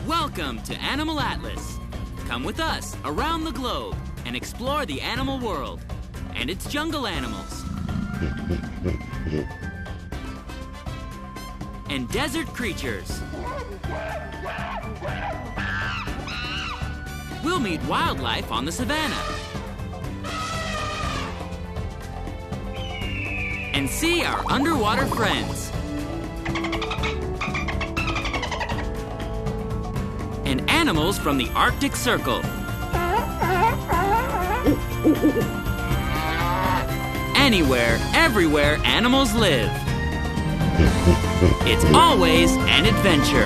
Welcome to Animal Atlas. Come with us around the globe and explore the animal world and its jungle animals and desert creatures. We'll meet wildlife on the savannah and see our underwater friends. And animals from the Arctic Circle. Anywhere, everywhere animals live. It's always an adventure.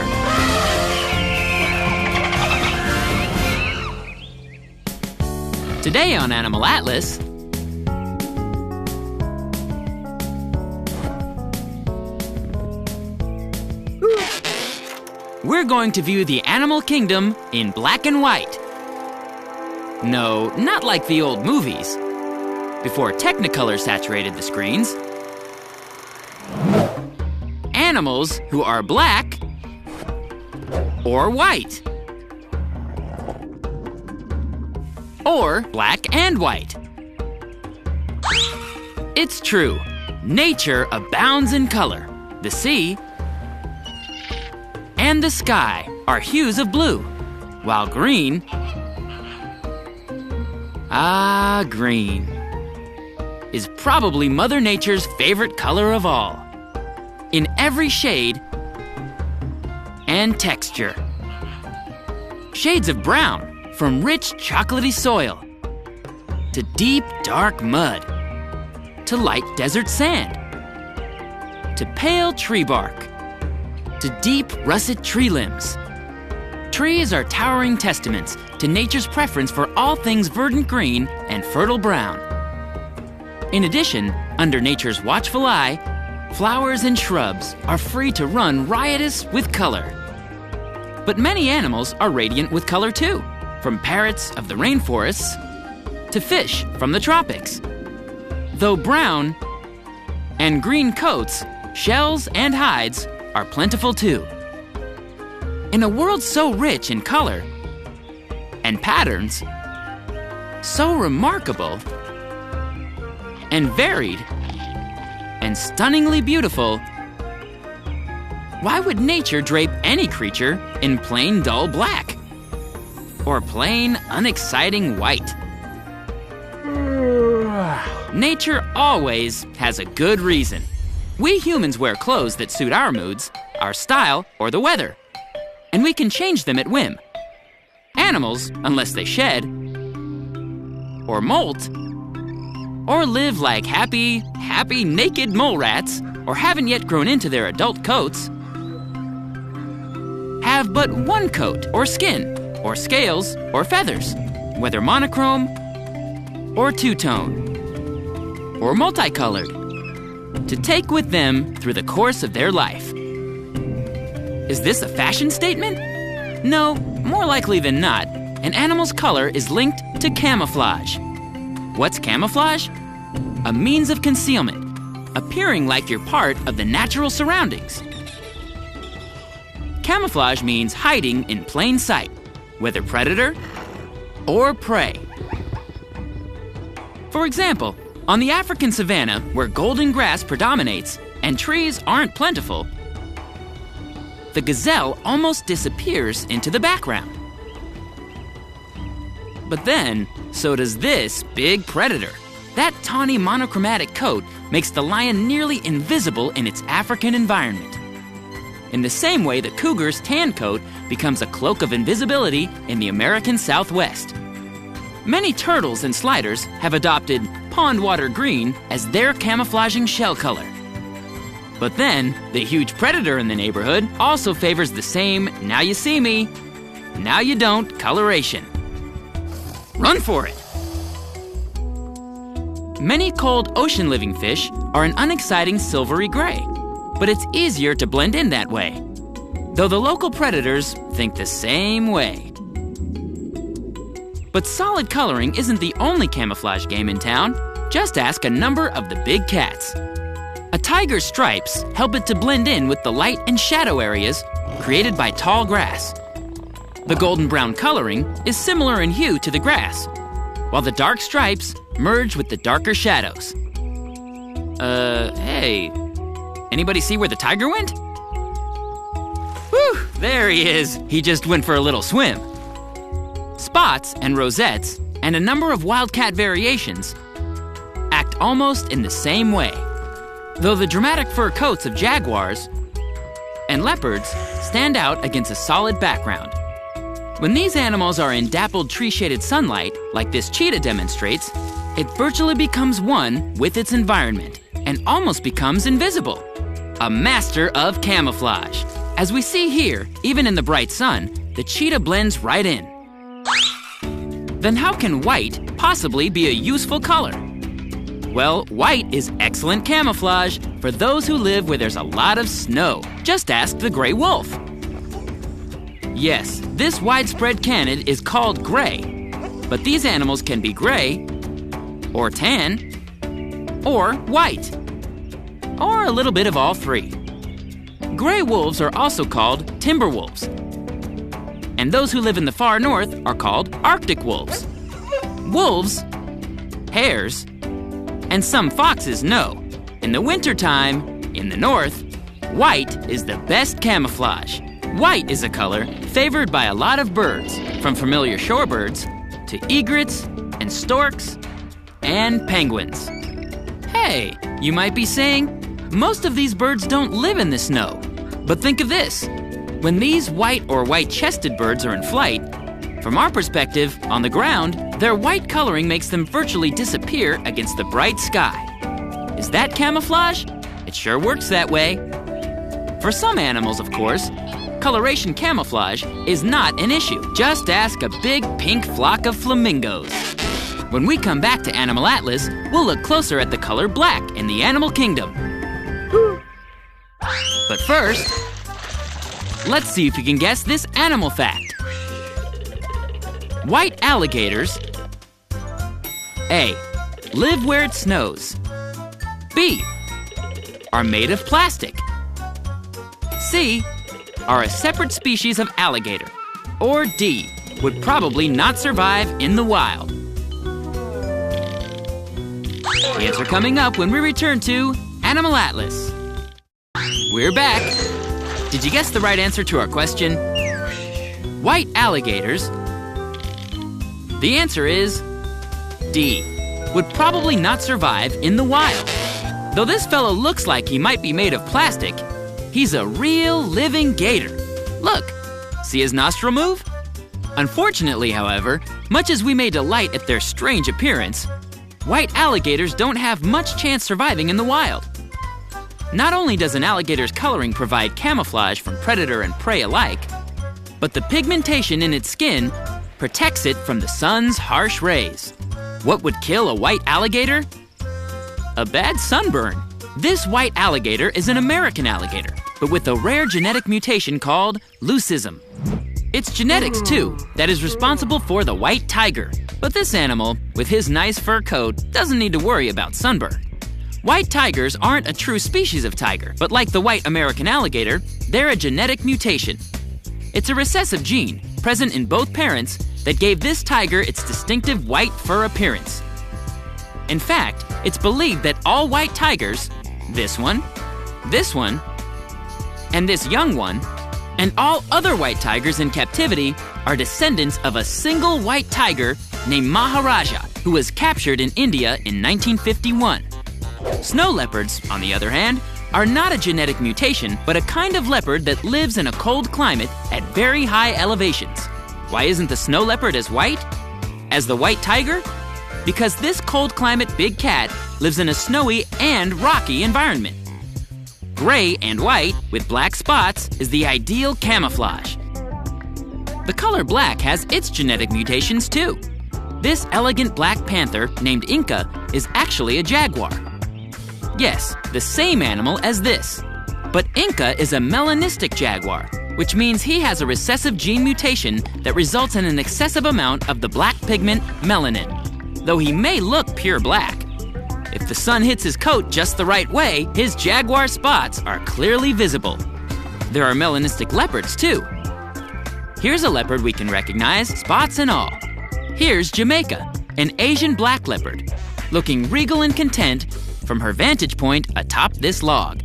Today on Animal Atlas, we're going to view the animal kingdom in black and white. No, not like the old movies, before Technicolor saturated the screens. Animals who are black or white. Or black and white. It's true, nature abounds in color. The sea and the sky are hues of blue, while green, green, is probably Mother Nature's favorite color of all. In every shade and texture. Shades of brown, from rich chocolatey soil, to deep dark mud, to light desert sand, to pale tree bark, to deep russet tree limbs. Trees are towering testaments to nature's preference for all things verdant green and fertile brown. In addition, under nature's watchful eye, flowers and shrubs are free to run riotous with color. But many animals are radiant with color too, from parrots of the rainforests to fish from the tropics. Though brown and green coats, shells, and hides are plentiful too. In a world so rich in color and patterns, so remarkable and varied and stunningly beautiful, why would nature drape any creature in plain dull black or plain unexciting white? Nature always has a good reason. We humans wear clothes that suit our moods, our style, or the weather. And we can change them at whim. Animals, unless they shed, or molt, or live like happy, naked mole rats, or haven't yet grown into their adult coats, have but one coat or skin, or scales, or feathers, whether monochrome, or two-tone, or multicolored, to take with them through the course of their life. Is this a fashion statement? No, more likely than not, an animal's color is linked to camouflage. What's camouflage? A means of concealment, appearing like you're part of the natural surroundings. Camouflage means hiding in plain sight, whether predator or prey. For example, on the African savanna, where golden grass predominates and trees aren't plentiful, the gazelle almost disappears into the background. But then, so does this big predator. That tawny monochromatic coat makes the lion nearly invisible in its African environment. In the same way the cougar's tan coat becomes a cloak of invisibility in the American Southwest. Many turtles and sliders have adopted pond water green as their camouflaging shell color. But then, the huge predator in the neighborhood also favors the same now you see me, now you don't coloration. Run for it! Many cold ocean-living fish are an unexciting silvery gray, but it's easier to blend in that way, though the local predators think the same way. But solid coloring isn't the only camouflage game in town. Just ask a number of the big cats. A tiger's stripes help it to blend in with the light and shadow areas created by tall grass. The golden brown coloring is similar in hue to the grass, while the dark stripes merge with the darker shadows. Hey, anybody see where the tiger went? Whew, there he is. He just went for a little swim. Spots and rosettes and a number of wildcat variations act almost in the same way, though the dramatic fur coats of jaguars and leopards stand out against a solid background. When these animals are in dappled tree-shaded sunlight, like this cheetah demonstrates, it virtually becomes one with its environment and almost becomes invisible. A master of camouflage. As we see here, even in the bright sun, the cheetah blends right in. Then how can white possibly be a useful color? Well, white is excellent camouflage for those who live where there's a lot of snow. Just ask the gray wolf. Yes, this widespread canid is called gray, but these animals can be gray, or tan, or white, or a little bit of all three. Gray wolves are also called timber wolves, and those who live in the far north are called Arctic wolves. Wolves, hares, and some foxes know, in the wintertime, in the north, white is the best camouflage. White is a color favored by a lot of birds, from familiar shorebirds to egrets and storks and penguins. Hey, you might be saying, most of these birds don't live in the snow. But think of this. When these white or white-chested birds are in flight, from our perspective, on the ground, their white coloring makes them virtually disappear against the bright sky. Is that camouflage? It sure works that way. For some animals, of course, coloration camouflage is not an issue. Just ask a big pink flock of flamingos. When we come back to Animal Atlas, we'll look closer at the color black in the animal kingdom. But first, let's see if you can guess this animal fact. White alligators, A, live where it snows. B, are made of plastic. C, are a separate species of alligator. Or D, would probably not survive in the wild. The answer coming up when we return to Animal Atlas. We're back. Did you guess the right answer to our question? White alligators. The answer is D, would probably not survive in the wild. Though this fellow looks like he might be made of plastic, he's a real living gator. Look, see his nostril move? Unfortunately, however, much as we may delight at their strange appearance, white alligators don't have much chance surviving in the wild. Not only does an alligator's coloring provide camouflage from predator and prey alike, but the pigmentation in its skin protects it from the sun's harsh rays. What would kill a white alligator? A bad sunburn. This white alligator is an American alligator, but with a rare genetic mutation called leucism. It's genetics, too, that is responsible for the white tiger. But this animal, with his nice fur coat, doesn't need to worry about sunburn. White tigers aren't a true species of tiger, but like the white American alligator, they're a genetic mutation. It's a recessive gene, present in both parents, that gave this tiger its distinctive white fur appearance. In fact, it's believed that all white tigers, this one, and this young one, and all other white tigers in captivity are descendants of a single white tiger named Maharaja, who was captured in India in 1951. Snow leopards, on the other hand, are not a genetic mutation, but a kind of leopard that lives in a cold climate at very high elevations. Why isn't the snow leopard as white as the white tiger? Because this cold climate big cat lives in a snowy and rocky environment. Gray and white with black spots is the ideal camouflage. The color black has its genetic mutations too. This elegant black panther named Inca is actually a jaguar. Yes, the same animal as this. But Inca is a melanistic jaguar, which means he has a recessive gene mutation that results in an excessive amount of the black pigment melanin, though he may look pure black. If the sun hits his coat just the right way, his jaguar spots are clearly visible. There are melanistic leopards too. Here's a leopard we can recognize, spots and all. Here's Jamaica, an Asian black leopard, looking regal and content from her vantage point atop this log.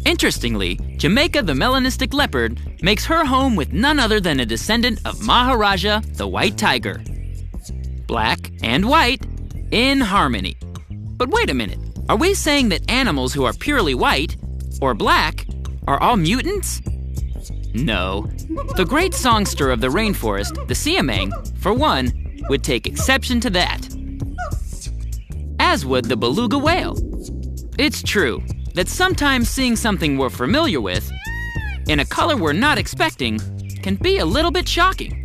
Interestingly, Jamaica the melanistic leopard makes her home with none other than a descendant of Maharaja the white tiger. Black and white in harmony. But wait a minute, are we saying that animals who are purely white or black are all mutants? No. The great songster of the rainforest, the siamang, for one, would take exception to that. As would the beluga whale. It's true that sometimes seeing something we're familiar with in a color we're not expecting can be a little bit shocking.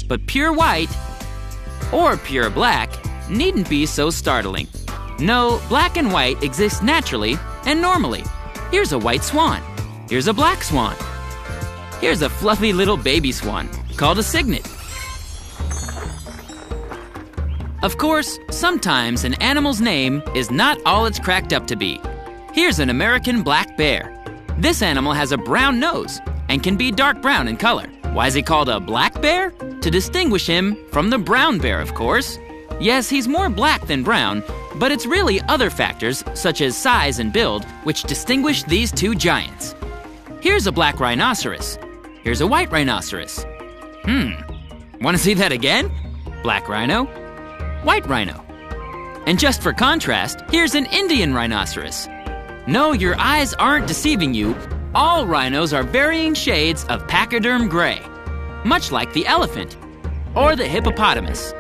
But pure white or pure black needn't be so startling. No, black and white exist naturally and normally. Here's a white swan. Here's a black swan. Here's a fluffy little baby swan called a cygnet. Of course, sometimes an animal's name is not all it's cracked up to be. Here's an American black bear. This animal has a brown nose and can be dark brown in color. Why is he called a black bear? To distinguish him from the brown bear, of course. Yes, he's more black than brown, but it's really other factors, such as size and build, which distinguish these two giants. Here's a black rhinoceros. Here's a white rhinoceros. Want to see that again? Black rhino, white rhino. And just for contrast, here's an Indian rhinoceros. No, your eyes aren't deceiving you. All rhinos are varying shades of pachyderm gray, much like the elephant or the hippopotamus.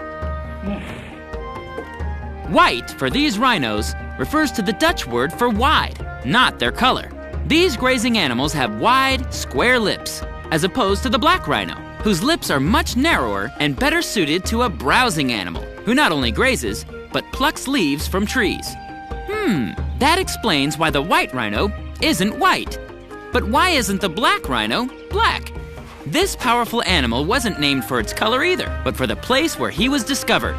White for these rhinos refers to the Dutch word for wide, not their color. These grazing animals have wide, square lips, as opposed to the black rhino, whose lips are much narrower and better suited to a browsing animal, who not only grazes, but plucks leaves from trees. That explains why the white rhino isn't white. But why isn't the black rhino black? This powerful animal wasn't named for its color either, but for the place where he was discovered,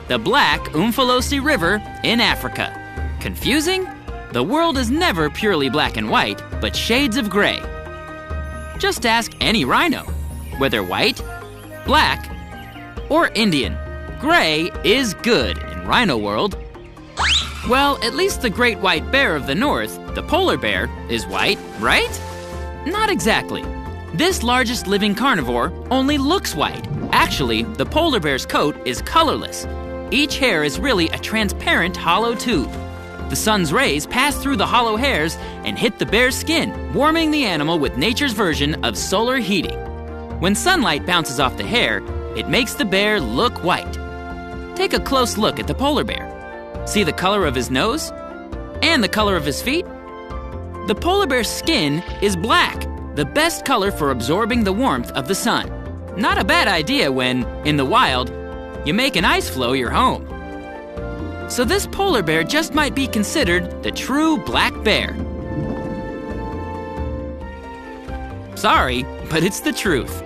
the Black Umfolosi River in Africa. Confusing? The world is never purely black and white, but shades of gray. Just ask any rhino, whether white, black, or Indian. Gray is good in rhino world. Well, at least the great white bear of the north, the polar bear, is white, right? Not exactly. This largest living carnivore only looks white. Actually, the polar bear's coat is colorless. Each hair is really a transparent hollow tube. The sun's rays pass through the hollow hairs and hit the bear's skin, warming the animal with nature's version of solar heating. When sunlight bounces off the hair, it makes the bear look white. Take a close look at the polar bear. See the color of his nose? And the color of his feet? The polar bear's skin is black, the best color for absorbing the warmth of the sun. Not a bad idea when, in the wild, you make an ice floe your home. So this polar bear just might be considered the true black bear. Sorry, but it's the truth.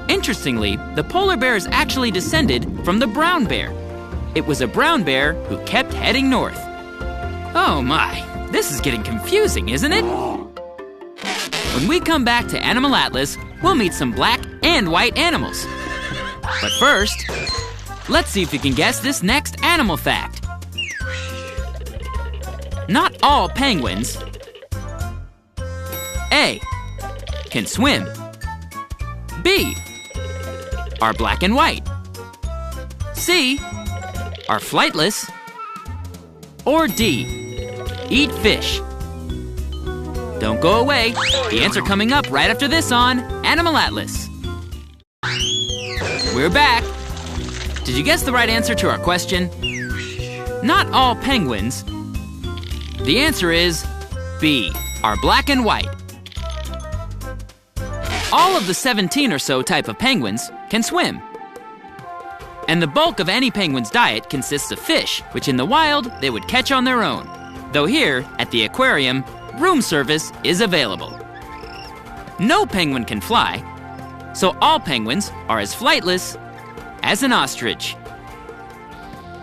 Interestingly, the polar bear is actually descended from the brown bear. It was a brown bear who kept heading north. Oh my, this is getting confusing, isn't it? When we come back to Animal Atlas, we'll meet some black and white animals. But first, let's see if you can guess this next animal fact. Not all penguins A. Can swim. B. Are black and white. C. Are flightless. Or D. Eat fish. Don't go away. The answer coming up right after this on Animal Atlas. We're back. Did you guess the right answer to our question? Not all penguins. The answer is B. Are black and white. All of the 17 or so type of penguins can swim. And the bulk of any penguin's diet consists of fish, which in the wild they would catch on their own. Though here, at the aquarium, room service is available. No penguin can fly, so all penguins are as flightless as an ostrich.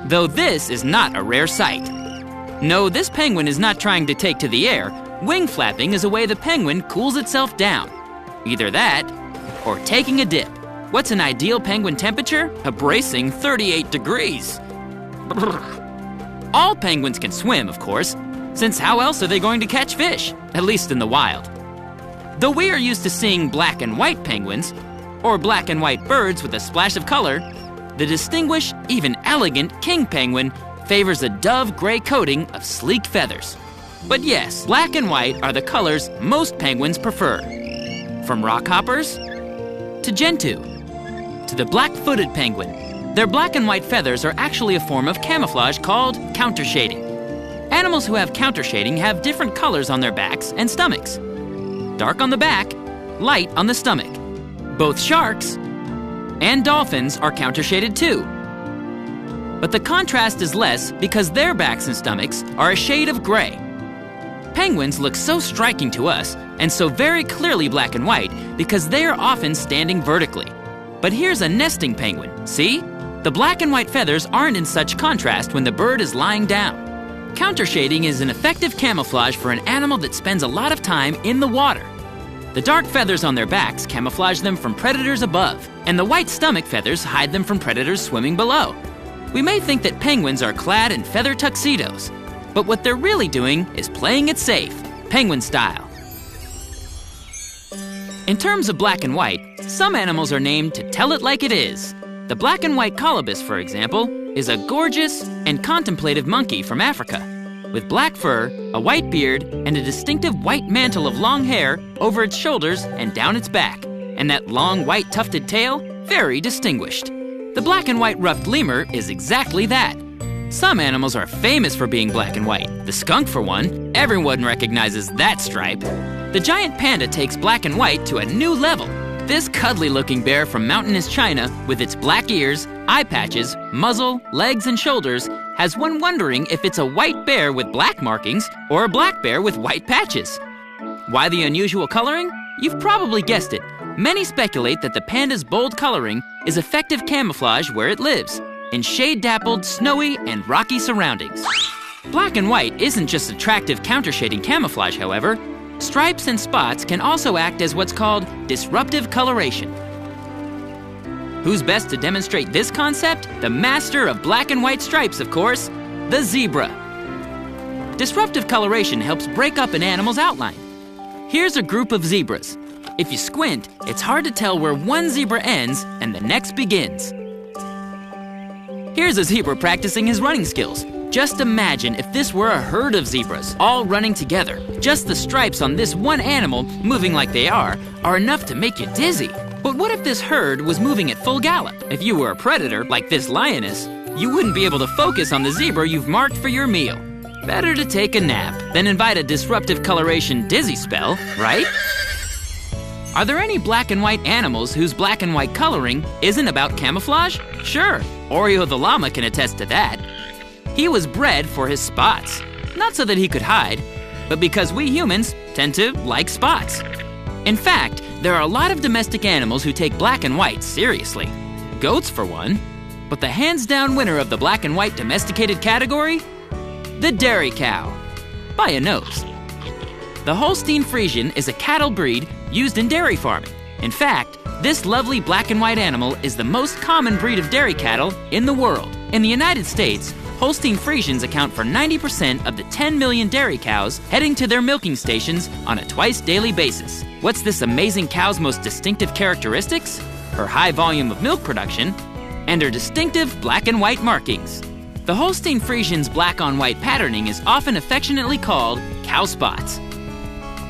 Though this is not a rare sight. No, this penguin is not trying to take to the air. Wing flapping is a way the penguin cools itself down. Either that, or taking a dip. What's an ideal penguin temperature? A bracing 38 degrees. All penguins can swim, of course, since how else are they going to catch fish, at least in the wild? Though we are used to seeing black and white penguins, or black and white birds with a splash of color, the distinguished, even elegant king penguin favors a dove gray coating of sleek feathers. But yes, black and white are the colors most penguins prefer. From rockhoppers to gentoo to the black-footed penguin. Their black and white feathers are actually a form of camouflage called countershading. Animals who have countershading have different colors on their backs and stomachs. Dark on the back, light on the stomach. Both sharks and dolphins are countershaded too. But the contrast is less because their backs and stomachs are a shade of gray. Penguins look so striking to us and so very clearly black and white because they are often standing vertically. But here's a nesting penguin, see? The black and white feathers aren't in such contrast when the bird is lying down. Countershading is an effective camouflage for an animal that spends a lot of time in the water. The dark feathers on their backs camouflage them from predators above, and the white stomach feathers hide them from predators swimming below. We may think that penguins are clad in feather tuxedos, but what they're really doing is playing it safe, penguin style. In terms of black and white, some animals are named to tell it like it is. The black and white colobus, for example, is a gorgeous and contemplative monkey from Africa, with black fur, a white beard, and a distinctive white mantle of long hair over its shoulders and down its back, and that long white tufted tail, very distinguished. The black and white ruffed lemur is exactly that. Some animals are famous for being black and white. The skunk, for one, everyone recognizes that stripe. The giant panda takes black and white to a new level. This cuddly-looking bear from mountainous China, with its black ears, eye patches, muzzle, legs, and shoulders, has one wondering if it's a white bear with black markings or a black bear with white patches. Why the unusual coloring? You've probably guessed it. Many speculate that the panda's bold coloring is effective camouflage where it lives, in shade-dappled, snowy, and rocky surroundings. Black and white isn't just attractive countershading camouflage, however. Stripes and spots can also act as what's called disruptive coloration. Who's best to demonstrate this concept? The master of black and white stripes, of course, the zebra. Disruptive coloration helps break up an animal's outline. Here's a group of zebras. If you squint, it's hard to tell where one zebra ends and the next begins. Here's a zebra practicing his running skills. Just imagine if this were a herd of zebras, all running together. Just the stripes on this one animal, moving like they are enough to make you dizzy. But what if this herd was moving at full gallop? If you were a predator, like this lioness, you wouldn't be able to focus on the zebra you've marked for your meal. Better to take a nap than invite a disruptive coloration dizzy spell, right? Are there any black and white animals whose black and white coloring isn't about camouflage? Sure, Oreo the llama can attest to that. He was bred for his spots, not so that he could hide, but because we humans tend to like spots. In fact, there are a lot of domestic animals who take black and white seriously. Goats, for one. But the hands-down winner of the black and white domesticated category? The dairy cow, by a nose. The Holstein Friesian is a cattle breed used in dairy farming. In fact, this lovely black and white animal is the most common breed of dairy cattle in the world. In the United States, Holstein Friesians account for 90% of the 10 million dairy cows heading to their milking stations on a twice-daily basis. What's this amazing cow's most distinctive characteristics? Her high volume of milk production and her distinctive black and white markings. The Holstein Friesian's black-on-white patterning is often affectionately called cow spots.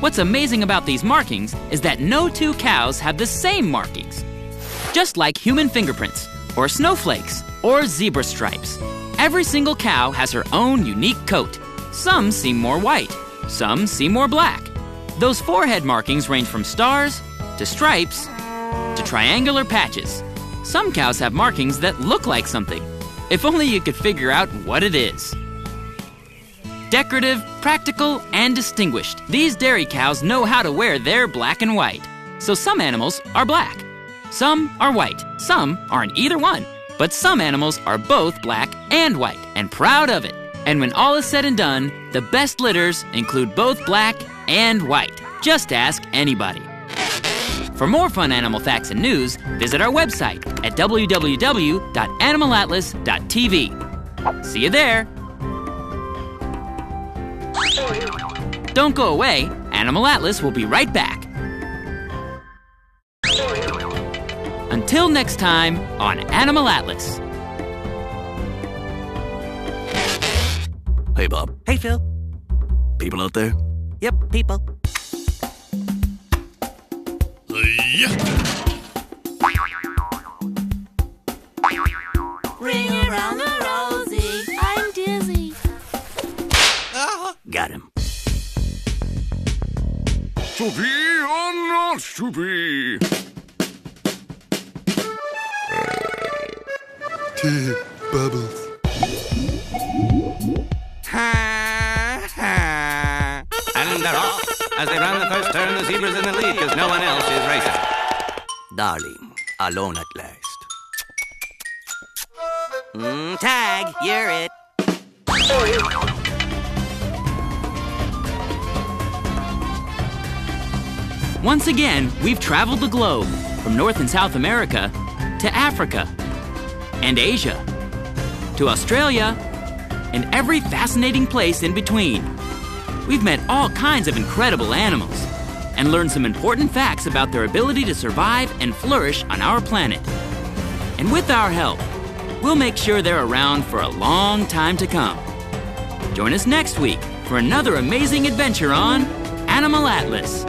What's amazing about these markings is that no two cows have the same markings. Just like human fingerprints, or snowflakes, or zebra stripes. Every single cow has her own unique coat. Some seem more white, some seem more black. Those forehead markings range from stars, to stripes, to triangular patches. Some cows have markings that look like something. If only you could figure out what it is. Decorative, practical, and distinguished. These dairy cows know how to wear their black and white. So some animals are black, some are white, some aren't either one. But some animals are both black and white, and proud of it. And when all is said and done, the best litters include both black and white. Just ask anybody. For more fun animal facts and news, visit our website at www.animalatlas.tv. See you there! Don't go away. Animal Atlas will be right back. Until next time on Animal Atlas. Hey, Bob. Hey, Phil. People out there? Yep, people. Ring around the rosy. I'm dizzy. Got him. To be or not to be? Bubbles. And they're off. As they round the first turn, the zebra's in the lead because no one else is racing. Darling, alone at last. Tag, you're it. Once again, we've traveled the globe from North and South America to Africa and Asia to Australia and every fascinating place in between. We've met all kinds of incredible animals and learned some important facts about their ability to survive and flourish on our planet. And with our help, we'll make sure they're around for a long time to come. Join us next week for another amazing adventure on Animal Atlas.